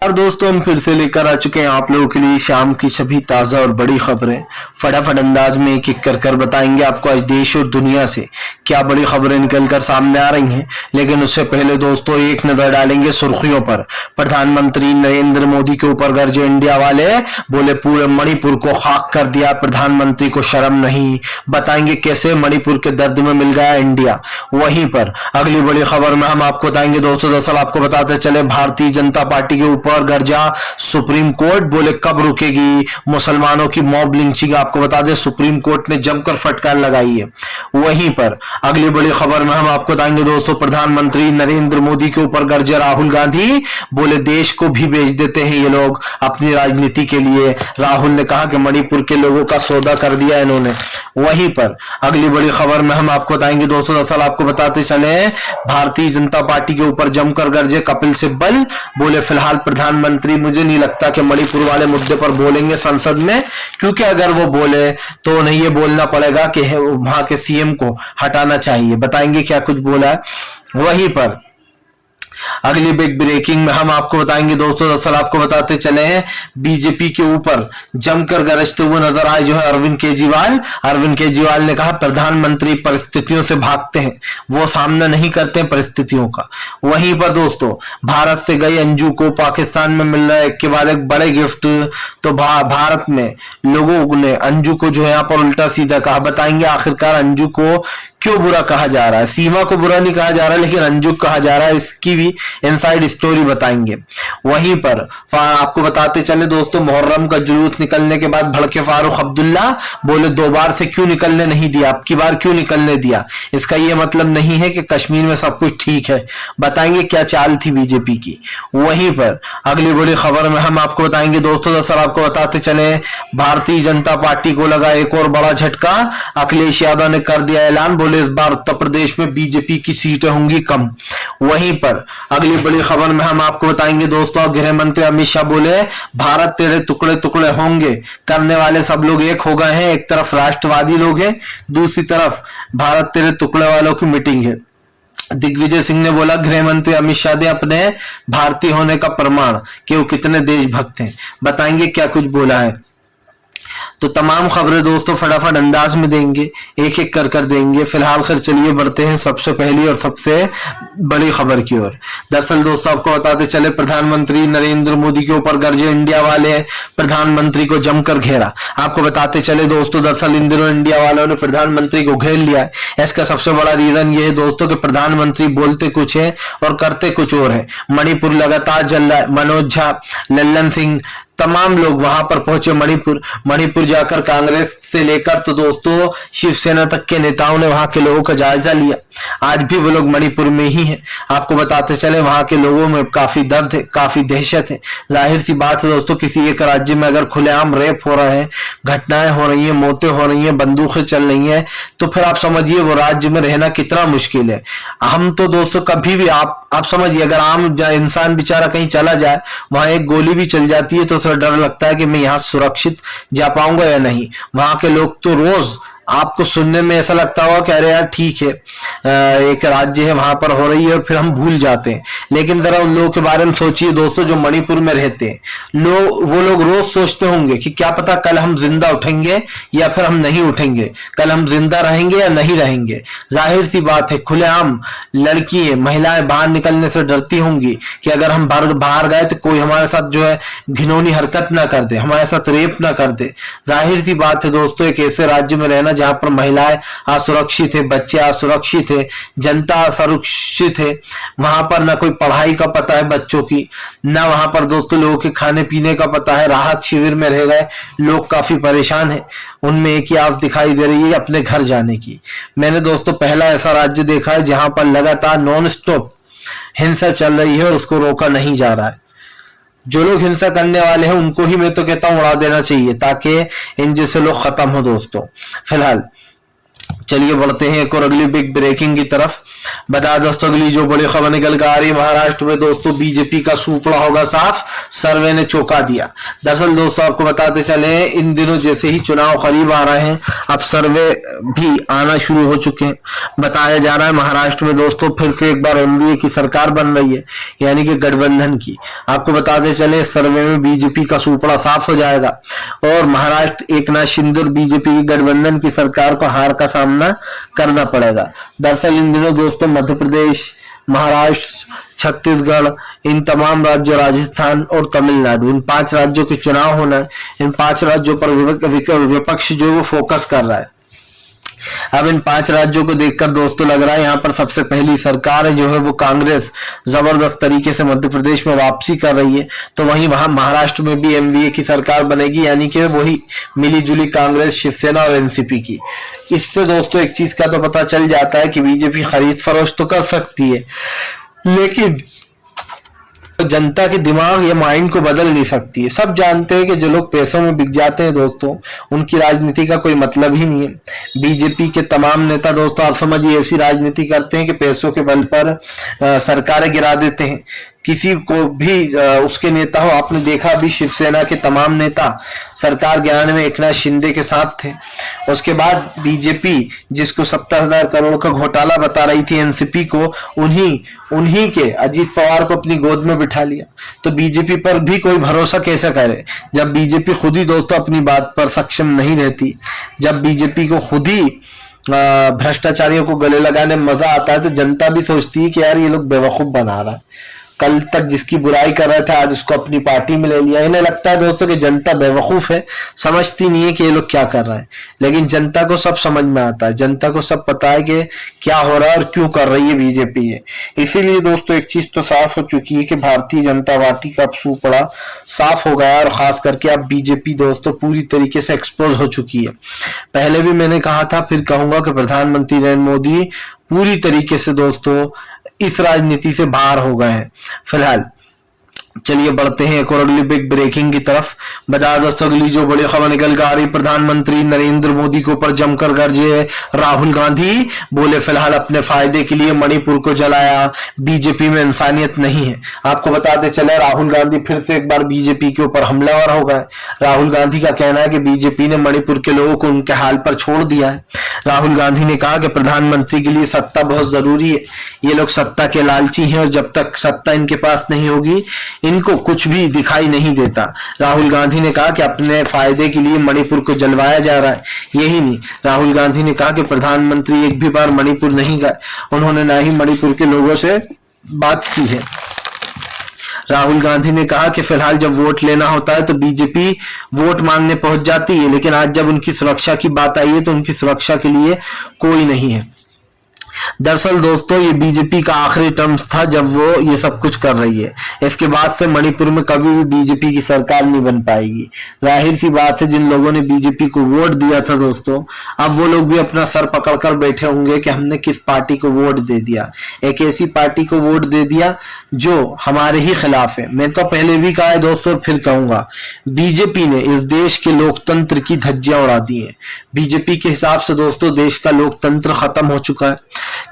और दोस्तों हम फिर से लेकर आ चुके हैं आप लोगों के लिए शाम की सभी ताजा और बड़ी खबरें। फटाफट अंदाज में एक एक कर बताएंगे आपको आज देश और दुनिया से क्या बड़ी खबरें निकलकर सामने आ रही हैं। लेकिन उससे पहले दोस्तों एक नजर डालेंगे सुर्खियों पर। प्रधानमंत्री नरेंद्र मोदी के ऊपर गरजे इंडिया वाले, बोले पूरे मणिपुर को खाक कर दिया, प्रधानमंत्री को शर्म नहीं। बताएंगे कैसे मणिपुर के दर्द में मिल गया इंडिया। वहीं पर अगली बड़ी खबर में हम आपको बताएंगे दोस्तों, दरअसल आपको बताते चले भारतीय जनता पार्टी के ऊपर गर्जा सुप्रीम कोर्ट, बोले कब रुकेगी मुसलमानों की मॉब लिंचिंग। आपको बता दें सुप्रीम कोर्ट ने जमकर फटकार लगाई है। वहीं पर अगली बड़ी खबर में हम आपको बताएंगे दोस्तों, प्रधानमंत्री नरेंद्र मोदी के ऊपर गर्जे राहुल गांधी, बोले देश को भी बेच देते हैं ये लोग अपनी राजनीति के लिए। राहुल ने कहा कि मणिपुर के लोगों का सौदा कर दिया इन्होंने। वहीं पर अगली बड़ी खबर में हम आपको बताएंगे दोस्तों, दरअसल आपको बताते चले भारतीय जनता पार्टी के ऊपर जमकर गर्जे कपिल सिब्बल, बोले फिलहाल प्रधानमंत्री मुझे नहीं लगता कि मणिपुर वाले मुद्दे पर बोलेंगे संसद में, क्योंकि अगर वो बोले तो उन्हें ये बोलना पड़ेगा कि वहां के सीएम को हटाना चाहिए। बताएंगे क्या कुछ बोला है। वहीं पर अगली बिग ब्रेकिंग में हम आपको बताएंगे दोस्तों, दरअसल आपको बताते चले हैं बीजेपी के ऊपर जमकर गरजते हुए नजर आए जो है अरविंद केजरीवाल। अरविंद केजरीवाल ने कहा प्रधानमंत्री परिस्थितियों से भागते हैं, वो सामना नहीं करते हैं परिस्थितियों का। वहीं पर दोस्तों भारत से गई अंजू को पाकिस्तान में मिल रहा है एक के बाद एक बड़े गिफ्ट। तो भारत में लोगों ने अंजू को जो है यहाँ पर उल्टा सीधा कहा। बताएंगे आखिरकार अंजू को क्यों बुरा कहा जा रहा है। सीमा को बुरा नहीं कहा जा रहा लेकिन अंजू कहा जा रहा है, इसकी भी इनसाइड स्टोरी बताएंगे। वहीं पर आपको बताते चले दोस्तों, मुहर्रम का जुलूस निकलने के बाद भड़के फारूक अब्दुल्ला, बोले दो बार से क्यों निकलने नहीं दिया, अब की बार क्यों निकलने दिया। इसका यह मतलब नहीं है कि कश्मीर में सब कुछ ठीक है। बताएंगे क्या चाल थी बीजेपी की। वहीं पर अगली बड़ी खबर में हम आपको बताएंगे दोस्तों, दरअसल आपको बताते चले भारतीय जनता पार्टी को लगा एक और बड़ा झटका। अखिलेश यादव ने कर दिया ऐलान, बोले इस बार उत्तर प्रदेश में बीजेपी की सीटें होंगी कम। वहीं पर अगली बड़ी खबर में हम आपको बताएंगे दोस्तों, गृह मंत्री अमित शाह बोले भारत तेरे टुकड़े टुकड़े होंगे करने वाले सब लोग एक हो गए हैं। एक तरफ राष्ट्रवादी लोग हैं, दूसरी तरफ भारत तेरे टुकड़े वालों की मीटिंग है। दिग्विजय सिंह ने बोला गृह मंत्री अमित शाह दे अपने भारतीय होने का प्रमाण कि वो कितने देशभक्त हैं। बताएंगे क्या कुछ बोला है। तो तमाम खबरें दोस्तों फटाफट अंदाज में देंगे, एक एक कर देंगे। फिलहाल खैर चलिए बढ़ते हैं सबसे पहली और सबसे बड़ी खबर की ओर। दरअसल दोस्तों आपको बताते चले प्रधानमंत्री नरेंद्र मोदी के ऊपर गर्जे इंडिया वाले, प्रधानमंत्री को जमकर घेरा। आपको बताते चले दोस्तों, दरअसल इन दिनों इंडिया वालों ने प्रधानमंत्री को घेर लिया है। इसका सबसे बड़ा रीजन ये है दोस्तों कि प्रधानमंत्री बोलते कुछ है और करते कुछ और है। मणिपुर लगातार जल रहा है। मनोज झा, लल्लन सिंह, तमाम लोग वहां पर पहुंचे मणिपुर जाकर कांग्रेस से लेकर तो दोस्तों शिवसेना तक के नेताओं ने वहां के लोगों का जायजा लिया। आज भी वो लोग मणिपुर में ही हैं। आपको बताते चले वहां के लोगों में काफी दर्द है, काफी दहशत है। जाहिर सी बात है दोस्तों, किसी एक राज्य में अगर खुलेआम रेप हो रहा है, घटनाएं हो रही है, मौतें हो रही है, बंदूकें चल रही है, तो फिर आप समझिए वो राज्य में रहना कितना मुश्किल है। हम तो दोस्तों कभी भी आप समझिए अगर आम इंसान बेचारा कहीं चला जाए, वहां एक गोली भी चल जाती है तो थोड़ा डर लगता है कि मैं यहाँ सुरक्षित जा पाऊंगा या नहीं। वहां के लोग तो रोज आपको सुनने में ऐसा लगता होगा कि अरे यार ठीक है एक राज्य है वहां पर हो रही है, और फिर हम भूल जाते हैं। लेकिन जरा उन लोगों के बारे में सोचिए दोस्तों जो मणिपुर में रहते हैं। वो लोग रोज सोचते होंगे कि क्या पता कल हम जिंदा उठेंगे या फिर हम नहीं उठेंगे, कल हम जिंदा रहेंगे या नहीं रहेंगे। जाहिर सी बात है खुलेआम लड़की है, महिलाएं बाहर निकलने से डरती होंगी कि अगर हम बाहर गए तो कोई हमारे साथ जो है घिनौनी हरकत ना कर दे, हमारे साथ रेप ना कर दे। जाहिर सी बात है दोस्तों एक ऐसे राज्य में रहना जहां पर महिलाएं असुरक्षित है, बच्चे असुरक्षित है, जनता असुरक्षित है। वहां पर ना कोई पढ़ाई का पता है बच्चों की, ना वहां पर दोस्तों लोगों के खाने पीने का पता है। राहत शिविर में रह गए लोग काफी परेशान हैं। उनमें एक ही आस दिखाई दे रही है अपने घर जाने की। मैंने दोस्तों पहला ऐसा राज्य देखा है जहां पर लगातार नॉन स्टॉप हिंसा चल रही है और उसको रोका नहीं जा रहा है। जो लोग हिंसा करने वाले हैं उनको ही मैं तो कहता हूं उड़ा देना चाहिए ताकि इन जैसे लोग खत्म हो दोस्तों। फिलहाल चलिए बढ़ते हैं एक और अगली बिग ब्रेकिंग की तरफ। बता दोस्तों अगली जो बड़ी खबर निकल कर आ रही है, महाराष्ट्र में दोस्तों बीजेपी का सूपड़ा होगा साफ, सर्वे ने चौंका दिया। दरअसल दोस्तों आपको बताते चले, इन दिनों जैसे ही चुनाव करीब आ रहे हैं, अब सर्वे भी आना शुरू हो चुके हैं। बताया जा रहा है महाराष्ट्र में दोस्तों फिर से एक बार एनडीए की सरकार बन रही है, यानी कि गठबंधन की। आपको बताते चले सर्वे में बीजेपी का सूपड़ा साफ हो जाएगा और महाराष्ट्र एकनाथ शिंदे और बीजेपी की गठबंधन की सरकार को हार का सामना करना पड़ेगा। दरअसल इन दिनों दोस्तों मध्य प्रदेश, महाराष्ट्र, छत्तीसगढ़, इन तमाम राज्यों, राजस्थान और तमिलनाडु, इन 5 राज्यों के चुनाव होना है। इन 5 राज्यों पर विपक्ष जो वो फोकस कर रहा है। अब इन 5 राज्यों को देखकर दोस्तों लग रहा है यहाँ पर सबसे पहली सरकार है जो है वो कांग्रेस जबरदस्त तरीके से मध्य प्रदेश में वापसी कर रही है, तो वहीं वहां महाराष्ट्र में भी एमवीए की सरकार बनेगी, यानी कि वही मिली जुली कांग्रेस, शिवसेना और एनसीपी की। इससे दोस्तों एक चीज का तो पता चल जाता है कि बीजेपी खरीद फरोख्त तो कर सकती है, लेकिन जनता के दिमाग या माइंड को बदल नहीं सकती है। सब जानते हैं कि जो लोग पैसों में बिक जाते हैं दोस्तों, उनकी राजनीति का कोई मतलब ही नहीं है। बीजेपी के तमाम नेता दोस्तों आप समझिए ऐसी राजनीति करते हैं कि पैसों के बल पर सरकारें गिरा देते हैं। किसी को भी उसके नेता हो, आपने देखा भी शिवसेना के तमाम नेता सरकार गिराने में एकनाथ शिंदे के साथ थे। उसके बाद बीजेपी जिसको 70,000 करोड़ का घोटाला बता रही थी एनसीपी को, उन्हीं के अजीत पवार को अपनी गोद में बिठा लिया। तो बीजेपी पर भी कोई भरोसा कैसे करे जब बीजेपी खुद ही दोस्तों अपनी बात पर सक्षम नहीं रहती, जब बीजेपी को खुद ही भ्रष्टाचारियों को गले लगाने में मजा आता है, तो जनता भी सोचती है कि यार ये लोग बेवकूफ बना रहा है। कल तक जिसकी बुराई कर रहे थे आज उसको अपनी पार्टी में ले लिया। इन्हें लगता है दोस्तों कि जनता बेवकूफ है, समझती नहीं है कि ये लोग क्या कर रहे हैं, लेकिन जनता को सब समझ में आता है। जनता को सब पता है कि क्या हो रहा है और क्यों कर रही है बीजेपी ये। इसीलिए दोस्तों एक चीज तो साफ हो चुकी है कि भारतीय जनता पार्टी का अब सूपड़ा साफ हो गया और खास करके अब बीजेपी दोस्तों पूरी तरीके से एक्सपोज हो चुकी है। पहले भी मैंने कहा था, फिर कहूंगा कि प्रधानमंत्री नरेंद्र मोदी पूरी तरीके से दोस्तों इस राजनीति से बाहर हो गए हैं फिलहाल। चलिए बढ़ते हैं एक और अगली बिग ब्रेकिंग की तरफ। बता दोस्तों अगली जो बड़ी खबर निकल कर आ रही, प्रधानमंत्री नरेंद्र मोदी के ऊपर जमकर गरजे राहुल गांधी, बोले फिलहाल अपने फायदे के लिए मणिपुर को जलाया, बीजेपी में इंसानियत नहीं है। आपको बताते चले राहुल गांधी फिर से एक बार बीजेपी के ऊपर हमलावर हो गए। राहुल गांधी का कहना है कि बीजेपी ने मणिपुर के लोगों को उनके हाल पर छोड़ दिया है। राहुल गांधी ने कहा कि प्रधानमंत्री के लिए सत्ता बहुत जरूरी है, ये लोग सत्ता के लालची हैं और जब तक सत्ता इनके पास नहीं होगी इनको कुछ भी दिखाई नहीं देता। राहुल गांधी ने कहा कि अपने फायदे के लिए मणिपुर को जलवाया जा रहा है। यही नहीं, राहुल गांधी ने कहा कि प्रधानमंत्री एक भी बार मणिपुर नहीं गए, उन्होंने ना ही मणिपुर के लोगों से बात की है। राहुल गांधी ने कहा कि फिलहाल जब वोट लेना होता है तो बीजेपी वोट मांगने पहुंच जाती है, लेकिन आज जब उनकी सुरक्षा की बात आई है तो उनकी सुरक्षा के लिए कोई नहीं है। दरअसल दोस्तों ये बीजेपी का आखिरी टर्म्स था जब वो ये सब कुछ कर रही है। इसके बाद से मणिपुर में कभी भी बीजेपी की सरकार नहीं बन पाएगी। जाहिर सी बात है, जिन लोगों ने बीजेपी को वोट दिया था दोस्तों, अब वो लोग भी अपना सर पकड़कर बैठे होंगे कि हमने किस पार्टी को वोट दे दिया। एक ऐसी पार्टी को वोट दे दिया जो हमारे ही खिलाफ है। मैं तो पहले भी कहा है दोस्तों, फिर कहूंगा, बीजेपी ने इस देश के लोकतंत्र की धज्जियां उड़ा दी है। बीजेपी के हिसाब से दोस्तों देश का लोकतंत्र खत्म हो चुका है,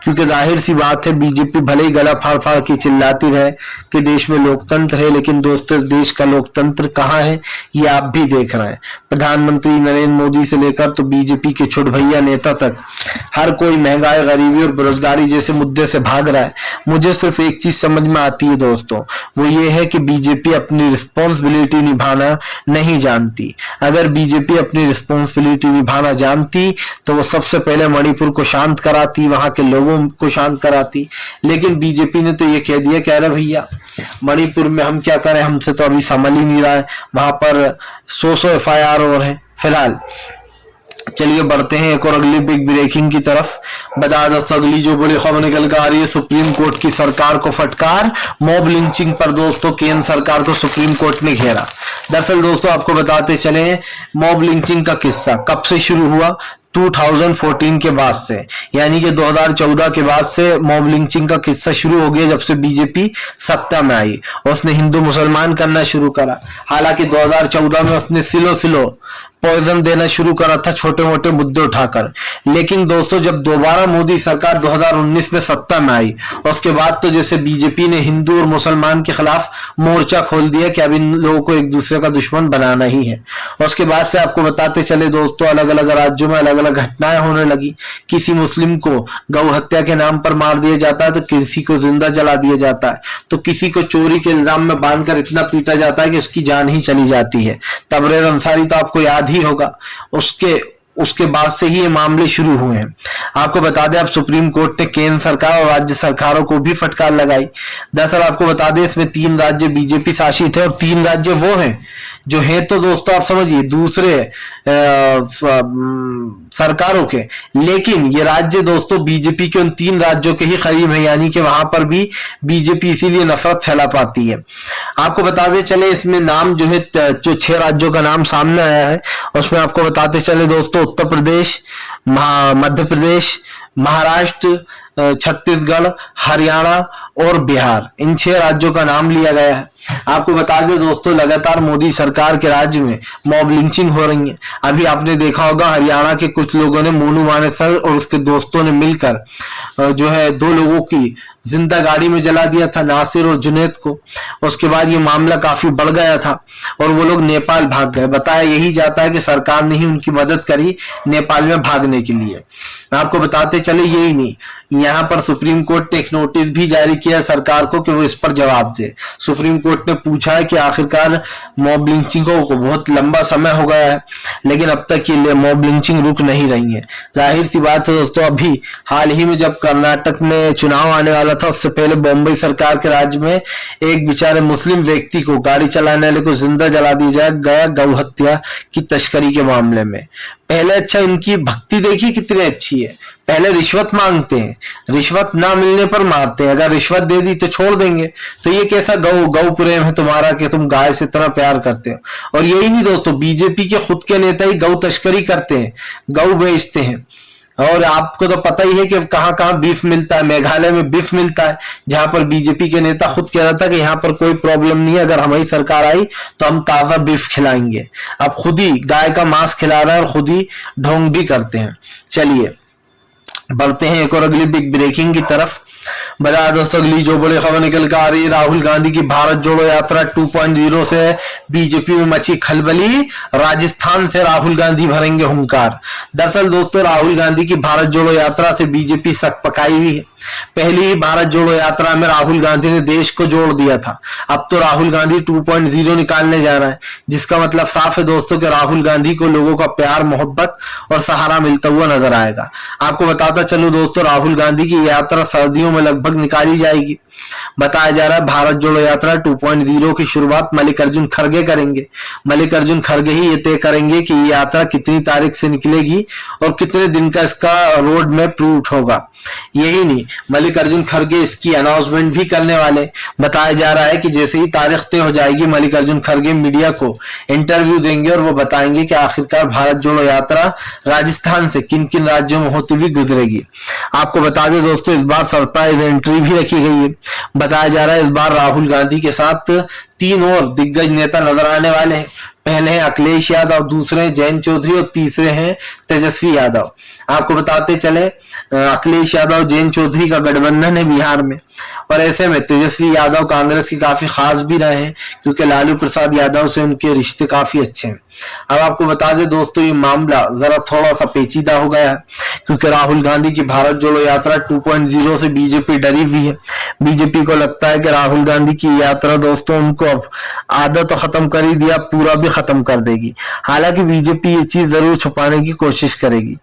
क्योंकि जाहिर सी बात है बीजेपी भले ही गला फाड़ फाड़ के चिल्लाती रहे कि देश में लोकतंत्र है, लेकिन दोस्तों देश का लोकतंत्र कहाँ है ये आप भी देख रहे हैं। प्रधानमंत्री नरेंद्र मोदी से लेकर तो बीजेपी के छोट भैया नेता तक हर कोई महंगाई, गरीबी और बेरोजगारी जैसे मुद्दे से भाग रहा है। मुझे सिर्फ एक चीज समझ में आती है दोस्तों, वो ये है कि बीजेपी अपनी रिस्पॉन्सिबिलिटी निभाना नहीं जानती। अगर बीजेपी अपनी रिस्पॉन्सिबिलिटी निभाना जानती तो वो सबसे पहले मणिपुर को शांत कराती, वहां के लोगों को शांत कराती। लेकिन बीजेपी ने तो ये कह दिया कि अरे भैया मणिपुर में हम क्या करें, हमसे तो अभी संभल ही नहीं रहा है, वहां पर 100 एफआईआर और है फिलहाल। चलिए बढ़ते हैं एक और अगली बिग ब्रेकिंग की तरफ। बता दोस्तों अगली जो बड़ी खबर निकल कर आ रही है, सुप्रीम कोर्ट की सरकार को फटकार, मॉब लिंचिंग पर दोस्तों केंद्र सरकार को सुप्रीम कोर्ट ने घेरा। दरअसल दोस्तों आपको बताते चले, मॉब लिंचिंग का किस्सा कब से शुरू हुआ, 2014 के बाद से, यानी कि 2014 के बाद से मॉब लिंचिंग का किस्सा शुरू हो गया। जब से बीजेपी सत्ता में आई उसने हिंदू मुसलमान करना शुरू करा। हालांकि 2014 में उसने सिलो पॉइजन देना शुरू करा था छोटे मोटे मुद्दे उठाकर। लेकिन दोस्तों जब दोबारा मोदी सरकार 2019 में सत्ता में आई, उसके बाद तो जैसे बीजेपी ने हिंदू और मुसलमान के खिलाफ मोर्चा खोल दिया कि अब इन लोगों को एक दूसरे का दुश्मन बनाना ही है। उसके बाद से आपको बताते चले दोस्तों, अलग अलग राज्यों में अलग अलग घटनाएं होने लगी। किसी मुस्लिम को गौ हत्या के नाम पर मार दिया जाता है, तो किसी को जिंदा जला दिया जाता है, तो किसी को चोरी के इल्जाम में बांधकर इतना पीटा जाता है कि उसकी जान ही चली जाती है। तबरेज अंसारी तो आपको याद ही होगा, उसके बाद से ही ये मामले शुरू हुए हैं। आपको बता दें, अब सुप्रीम कोर्ट ने केंद्र सरकार और राज्य सरकारों को भी फटकार लगाई। दरअसल आपको बता दें, इसमें 3 राज्य बीजेपी शासित है और 3 राज्य वो हैं जो हैं तो दोस्तों आप समझिए दूसरे सरकारों के, लेकिन ये राज्य दोस्तों बीजेपी के उन 3 राज्यों के ही करीब है, यानी कि वहां पर भी बीजेपी इसीलिए नफरत फैला पाती है। आपको बताते चले, इसमें नाम जो है, जो 6 राज्यों का नाम सामने आया है उसमें आपको बताते चले दोस्तों, उत्तर प्रदेश, मध्य प्रदेश, महाराष्ट्र, छत्तीसगढ़, हरियाणा और बिहार, इन 6 राज्यों का नाम लिया गया है। आपको बता दें दोस्तों, लगातार मोदी सरकार के राज्य में मॉब लिंचिंग हो रही है। अभी आपने देखा होगा, हरियाणा के कुछ लोगों ने, मोनू मानेसर और उसके दोस्तों ने मिलकर जो है 2 लोगों की जिंदा गाड़ी में जला दिया था, नासिर और जुनैद को। उसके बाद ये मामला काफी बढ़ गया था और वो लोग नेपाल भाग गए। बताया यही जाता है कि सरकार ने ही उनकी मदद करी नेपाल में भागने के लिए। आपको बताते चले, यही नहीं, यहाँ पर सुप्रीम कोर्ट ने एक नोटिस भी जारी किया सरकार को कि वो इस पर जवाब दे। सुप्रीम कोर्ट ने पूछा है कि आखिरकार मॉब लिंचिंग को बहुत लंबा समय हो गया है, लेकिन अब तक ये मॉब लिंचिंग रुक नहीं रही है। जाहिर सी बात है दोस्तों, अभी हाल ही में जब कर्नाटक में चुनाव आने वाला था, उससे पहले बॉम्बे सरकार के राज्य में एक बेचारे मुस्लिम व्यक्ति को, गाड़ी चलाने वाले को जिंदा जला दिया गया गौ हत्या की तस्करी के मामले में। पहले अच्छा, इनकी भक्ति देखिए कितनी अच्छी है, पहले रिश्वत मांगते हैं, रिश्वत ना मिलने पर मारते हैं, अगर रिश्वत दे दी तो छोड़ देंगे। तो ये कैसा गौ प्रेम है तुम्हारा कि तुम गाय से इतना प्यार करते हो। और यही नहीं दोस्तों, बीजेपी के खुद के नेता ही गौ तस्करी करते हैं, गौ बेचते हैं। और आपको तो पता ही है कि कहां कहां बीफ मिलता है। मेघालय में बीफ मिलता है, जहां पर बीजेपी के नेता खुद कह रहा था कि यहाँ पर कोई प्रॉब्लम नहीं है, अगर हमारी सरकार आई तो हम ताजा बीफ खिलाएंगे। अब खुद ही गाय का मांस खिला रहा है और खुद ही ढोंग भी करते हैं। चलिए बढ़ते हैं एक और अगली बिग ब्रेकिंग की तरफ। बता दोस्तों, अगली जो बड़ी खबर निकल कर आ रही है, राहुल गांधी की भारत जोड़ो यात्रा 2.0 से बीजेपी में मची खलबली, राजस्थान से राहुल गांधी भरेंगे हुंकार। दरअसल दोस्तों, राहुल गांधी की भारत जोड़ो यात्रा से बीजेपी सक पकाई हुई है। पहली ही भारत जोड़ो यात्रा में राहुल गांधी ने देश को जोड़ दिया था, अब तो राहुल गांधी 2.0 निकालने जा रहा है, जिसका मतलब साफ है दोस्तों कि राहुल गांधी को लोगों का प्यार, मोहब्बत और सहारा मिलता हुआ नजर आएगा। आपको बताता चलूं दोस्तों, राहुल गांधी की यात्रा सर्दियों में लगभग निकाली जाएगी। बताया जा रहा है भारत जोड़ो यात्रा 2.0 की शुरुआत मल्लिकार्जुन खड़गे करेंगे। मल्लिकार्जुन खड़गे ही ये तय करेंगे कि ये यात्रा कितनी तारीख से निकलेगी और कितने दिन का इसका रोड मैप रूट होगा। यही नहीं, मल्लिकार्जुन खड़गे इसकी अनाउंसमेंट भी करने वाले। बताया जा रहा है कि जैसे ही तारीख तय हो जाएगी, मल्लिकार्जुन खड़गे मीडिया को इंटरव्यू देंगे और वो बताएंगे कि आखिरकार भारत जोड़ो यात्रा राजस्थान से किन किन राज्यों में होती हुई गुजरेगी। आपको बता दें दोस्तों, इस बार सरप्राइज एंट्री भी रखी गई है। बताया जा रहा है इस बार राहुल गांधी के साथ 3 और दिग्गज नेता नजर आने वाले हैं। पहले हैं अखिलेश यादव, दूसरे हैं जयंत चौधरी और तीसरे हैं तेजस्वी यादव। आपको बताते चले, अखिलेश यादव जयंत चौधरी का गठबंधन है बिहार में, और ऐसे में तेजस्वी यादव कांग्रेस के काफी खास भी रहे हैं, क्योंकि लालू प्रसाद यादव से उनके रिश्ते काफी अच्छे हैं। अब आपको बता दें दोस्तों, ये मामला जरा थोड़ा सा पेचीदा हो गया है, क्योंकि राहुल गांधी की भारत जोड़ो यात्रा 2.0 से बीजेपी डरी हुई है। बीजेपी को लगता है कि राहुल गांधी की यात्रा दोस्तों उनको अब आधा तो खत्म कर ही दिया, पूरा भी खत्म कर देगी। हालांकि बीजेपी ये चीज जरूर छुपाने की कोशिश करेगी,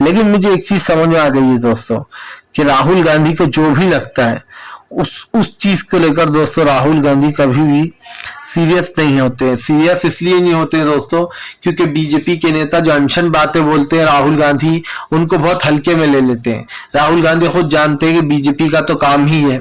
लेकिन मुझे एक चीज समझ में आ गई है दोस्तों कि राहुल गांधी को जो भी लगता है उस चीज को लेकर दोस्तों राहुल गांधी कभी भी सीरियस नहीं होते। सीरियस इसलिए नहीं होते दोस्तों क्योंकि बीजेपी के नेता जो अनशन बातें बोलते हैं, राहुल गांधी उनको बहुत हल्के में ले लेते हैं। राहुल गांधी खुद जानते हैं कि बीजेपी का तो काम ही है।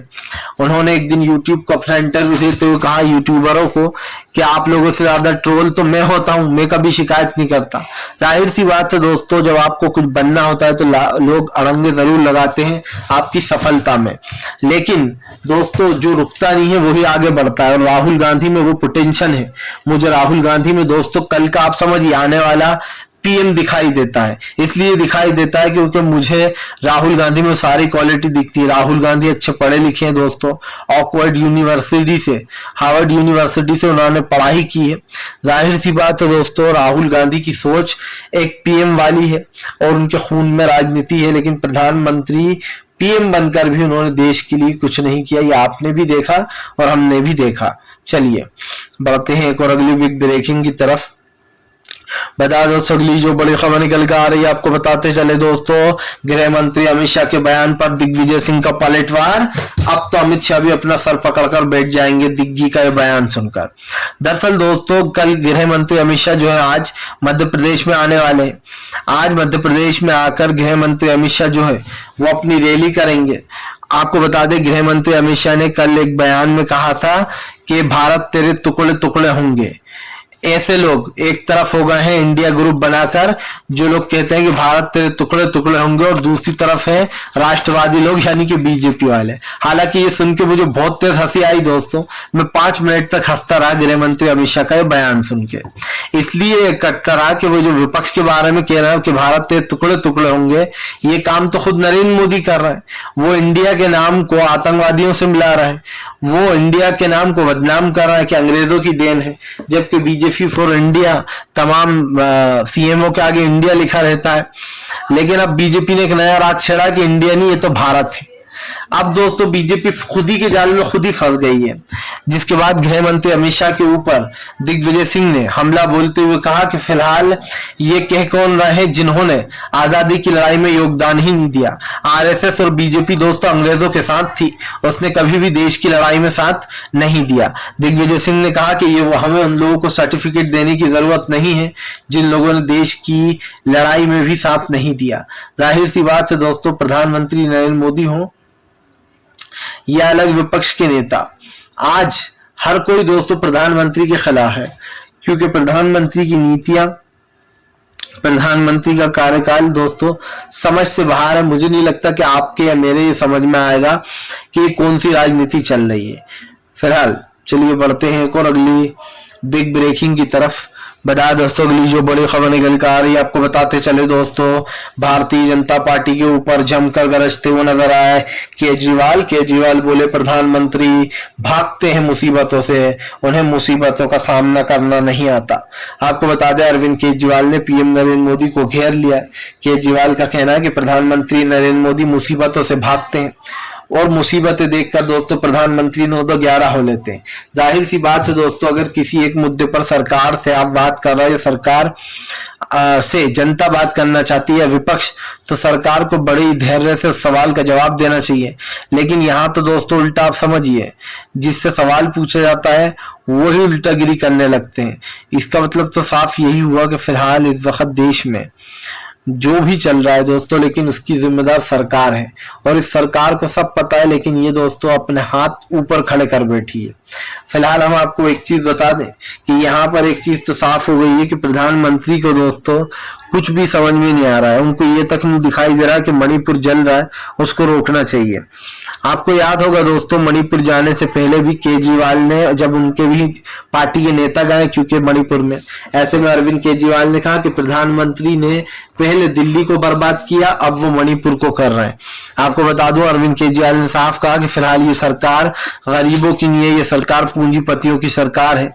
उन्होंने एक दिन यूट्यूब को अपना इंटरव्यू देते हुए कहा यूट्यूबरों को कि आप लोगों से ज्यादा ट्रोल तो मैं होता हूं, मैं कभी शिकायत नहीं करता। जाहिर सी बात है दोस्तों, जब आपको कुछ बनना होता है तो लोग अड़ंगे जरूर लगाते हैं आपकी सफलता में, लेकिन दोस्तों जो रुकता नहीं है वही आगे बढ़ता है, और राहुल गांधी में वो पोटेंशियल है। मुझे राहुल गांधी में दोस्तों कल का आप समझिए आने वाला पीएम दिखाई देता है। इसलिए दिखाई देता है क्योंकि मुझे राहुल गांधी में सारी क्वालिटी दिखती है। राहुल गांधी अच्छे पढ़े लिखे हैं दोस्तों, ऑक्सफोर्ड यूनिवर्सिटी से, हार्वर्ड यूनिवर्सिटी से उन्होंने पढ़ाई की है। जाहिर सी बात है दोस्तों, राहुल गांधी की सोच एक पीएम वाली है और उनके खून में राजनीति है, लेकिन प्रधानमंत्री पीएम बनकर भी उन्होंने देश के लिए कुछ नहीं किया। ये आपने भी देखा और हमने भी देखा। चलिए बढ़ते हैं एक और अगली बिग ब्रेकिंग की तरफ। बता दो अगली जो बड़ी खबर निकल कर आ रही है आपको बताते चले दोस्तों, गृह मंत्री अमित शाह के बयान पर दिग्विजय सिंह का पलटवार। अब तो अमित शाह भी अपना सर पकड़कर बैठ जाएंगे दिग्गी का ये बयान सुनकर। दरअसल दोस्तों कल गृह मंत्री अमित शाह जो है आज मध्य प्रदेश में आने वाले हैं। आज मध्य प्रदेश में आकर गृह मंत्री अमित शाह जो है वो अपनी रैली करेंगे। आपको बता दें गृह मंत्री अमित शाह ने कल एक बयान में कहा था कि भारत तेरे टुकड़े टुकड़े होंगे। ऐसे लोग एक तरफ हो गए हैं इंडिया ग्रुप बनाकर, जो लोग कहते हैं कि भारत तेरे टुकड़े टुकड़े होंगे, और दूसरी तरफ है राष्ट्रवादी लोग यानी कि बीजेपी वाले। हालांकि ये सुन के मुझे बहुत तेज हंसी आई दोस्तों, मैं 5 मिनट तक हंसता रहा गृह मंत्री अमित शाह का बयान सुन के। इसलिए कटता रहा कि वो जो विपक्ष के बारे में कह रहा है कि भारत तेरे टुकड़े टुकड़े होंगे, ये काम तो खुद नरेंद्र मोदी कर रहे हैं। वो इंडिया के नाम को आतंकवादियों से मिला रहा है, वो इंडिया के नाम को बदनाम कर रहा है कि अंग्रेजों की देन है, जबकि बीजेपी फॉर इंडिया तमाम सीएमओ के आगे इंडिया लिखा रहता है। लेकिन अब बीजेपी ने एक नया राग छेड़ा कि इंडिया नहीं, ये तो भारत है। अब दोस्तों बीजेपी खुद ही के जाल में खुद ही फंस गई है, जिसके बाद गृह मंत्री अमित शाह के ऊपर दिग्विजय सिंह ने हमला बोलते हुए कहा कि फिलहाल ये कह कौन रहे हैं जिन्होंने आजादी की लड़ाई में योगदान ही नहीं दिया। आरएसएस और बीजेपी दोस्तों अंग्रेजों के साथ थी, उसने कभी भी देश की लड़ाई में साथ नहीं दिया। दिग्विजय सिंह ने कहा कि ये हमें उन लोगों को सर्टिफिकेट देने की जरूरत नहीं है जिन लोगों ने देश की लड़ाई में भी साथ नहीं दिया। जाहिर सी बात है दोस्तों, प्रधानमंत्री नरेंद्र मोदी हो या अलग विपक्ष के नेता, आज हर कोई दोस्तों प्रधानमंत्री के खिलाफ है, क्योंकि प्रधानमंत्री की नीतियां, प्रधानमंत्री का कार्यकाल दोस्तों समझ से बाहर है। मुझे नहीं लगता कि आपके या मेरे ये समझ में आएगा कि कौन सी राजनीति चल रही है। फिलहाल चलिए बढ़ते हैं एक और अगली बिग ब्रेकिंग की तरफ। बता दोस्तों अगली जो बड़ी खबर निकल कर आ रही है आपको बताते चले दोस्तों, भारतीय जनता पार्टी के ऊपर जमकर गरजते हुए नजर आए केजरीवाल बोले प्रधानमंत्री भागते हैं मुसीबतों से, उन्हें मुसीबतों का सामना करना नहीं आता। आपको बता दें अरविंद केजरीवाल ने पीएम नरेंद्र मोदी को घेर लिया। केजरीवाल का कहना है कि प्रधानमंत्री नरेंद्र मोदी मुसीबतों से भागते हैं, और मुसीबतें देखकर दोस्तों प्रधानमंत्री 9-11 हो लेते हैं। जाहिर सी बात है दोस्तों, अगर किसी एक मुद्दे पर सरकार से आप बात कर रहे हैं, सरकार से जनता बात करना चाहती है विपक्ष, तो सरकार को बड़े धैर्य से सवाल का जवाब देना चाहिए। लेकिन यहाँ तो दोस्तों उल्टा आप समझिए, जिससे सवाल पूछा जाता है वही उल्टागिरी करने लगते हैं। इसका मतलब तो साफ यही हुआ कि फिलहाल इस वक्त देश में जो भी चल रहा है दोस्तों, लेकिन उसकी जिम्मेदार सरकार है, और इस सरकार को सब पता है, लेकिन ये दोस्तों अपने हाथ ऊपर खड़े कर बैठी है। फिलहाल हम आपको एक चीज बता दें कि यहाँ पर एक चीज तो साफ हो गई है कि प्रधानमंत्री को दोस्तों कुछ भी समझ में नहीं आ रहा है। उनको ये तक नहीं दिखाई दे रहा कि मणिपुर जल रहा है, उसको रोकना चाहिए। आपको याद होगा दोस्तों, मणिपुर जाने से पहले भी केजरीवाल ने, जब उनके भी पार्टी के नेता गए क्योंकि मणिपुर में, ऐसे में अरविंद केजरीवाल ने कहा कि प्रधानमंत्री ने पहले दिल्ली को बर्बाद किया, अब वो मणिपुर को कर रहे हैं। आपको बता दो अरविंद केजरीवाल ने साफ कहा कि फिलहाल ये सरकार गरीबों की नहीं है, ये सरकार पूंजीपतियों की सरकार है,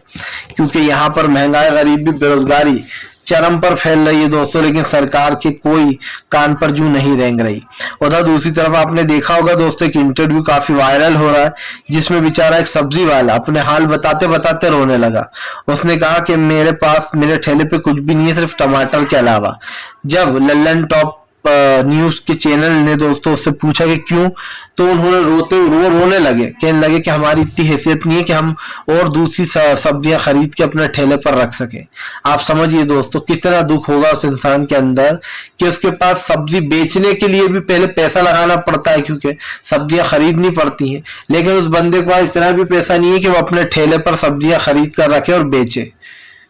क्योंकि यहाँ पर महंगाई, गरीबी, बेरोजगारी चरम पर फैल रही है दोस्तों, लेकिन सरकार के कोई कान पर जू नहीं रेंग रही। उधर दूसरी तरफ आपने देखा होगा दोस्तों, एक इंटरव्यू काफी वायरल हो रहा है, जिसमें बेचारा एक सब्जी वाला अपने हाल बताते बताते रोने लगा। उसने कहा कि मेरे पास, मेरे ठेले पे कुछ भी नहीं है सिर्फ टमाटर के अलावा। जब लल्लन टॉप न्यूज के चैनल ने दोस्तों उससे पूछा कि क्यों, तो उन्होंने रोने लगे, कहने लगे कि हमारी इतनी हैसियत नहीं है कि हम और दूसरी सब्जियां खरीद के अपने ठेले पर रख सके। आप समझिए दोस्तों कितना दुख होगा उस इंसान के अंदर कि उसके पास सब्जी बेचने के लिए भी पहले पैसा लगाना पड़ता है, क्योंकि सब्जियां खरीदनी पड़ती हैं, लेकिन उस बंदे के पास इतना भी पैसा नहीं है कि वो अपने ठेले पर सब्जियां खरीद कर रखे और बेचे।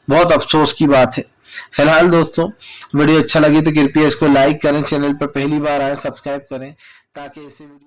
बहुत अफसोस की बात है। फिलहाल दोस्तों वीडियो अच्छा लगे तो कृपया इसको लाइक करें, चैनल पर पहली बार आए सब्सक्राइब करें, ताकि ऐसे वीडियो